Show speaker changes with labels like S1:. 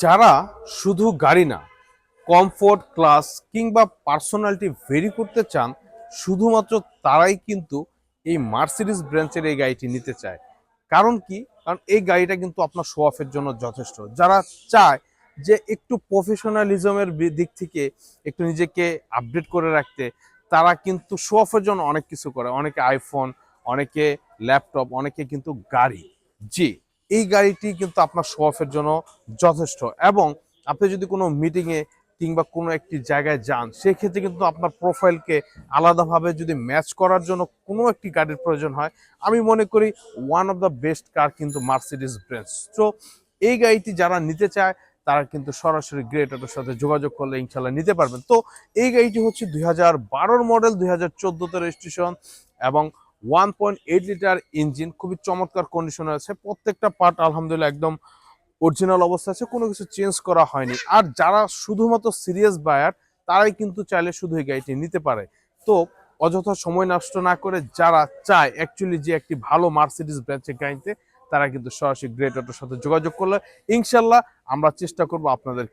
S1: যারা শুধু গাড়ি না, কমফোর্ট, ক্লাস কিংবা পার্সোনালিটি ভেরি করতে চান, শুধুমাত্র তারাই কিন্তু এই মার্সিডিজ ব্র্যান্ডের এই গাড়িটি নিতে চায়। কারণ কি? কারণ এই গাড়িটা কিন্তু আপনার শো অফের জন্য যথেষ্ট। যারা চায় যে একটু প্রফেশনালিজমের দিক থেকে একটু নিজেকে আপডেট করে রাখতে, তারা কিন্তু শো অফের জন্য অনেক কিছু করে। অনেকে আইফোন, অনেকে ল্যাপটপ, অনেকে কিন্তু গাড়ি। জি, এই গাড়িটি কিন্তু আপনার শো অফের জন্য যথেষ্ট। এবং আপনি যদি কোনো মিটিংয়ে কিংবা কোনো একটি জায়গায় যান, সেক্ষেত্রে কিন্তু আপনার প্রোফাইলকে আলাদাভাবে যদি ম্যাচ করার জন্য কোনো একটি গাড়ির প্রয়োজন হয়, আমি মনে করি one of the best car কিন্তু মার্সিডিজ বেঞ্জ। তো এই গাড়িটি যারা নিতে চায়, তারা কিন্তু সরাসরি গ্রেট অটোর সাথে যোগাযোগ করলে ইনশাল্লাহ নিতে পারবেন। তো এই গাড়িটি হচ্ছে 2012 মডেল, 2014তে রেজিস্ট্রেশন, এবং 1.8 লিটার ইঞ্জিন, খুবই চমৎকার কন্ডিশনে আছে। প্রত্যেকটা পার্ট আলহামদুলিল্লাহ একদম অরিজিনাল অবস্থা আছে, কোনো কিছু চেঞ্জ করা হয়নি। আর যারা শুধুমাত্র সিরিয়াস বায়ার, তারাই কিন্তু চাইলে শুধু এই গাড়িটি নিতে পারে। তো অযথা সময় নষ্ট না করে যারা চায় অ্যাকচুয়ালি যে একটি ভালো মার্সিডিজ ব্র্যান্ডের গাড়িতে, তারা কিন্তু সরাসরি গ্রেট অটোর সাথে যোগাযোগ করলে ইনশাল্লাহ আমরা চেষ্টা করবো আপনাদের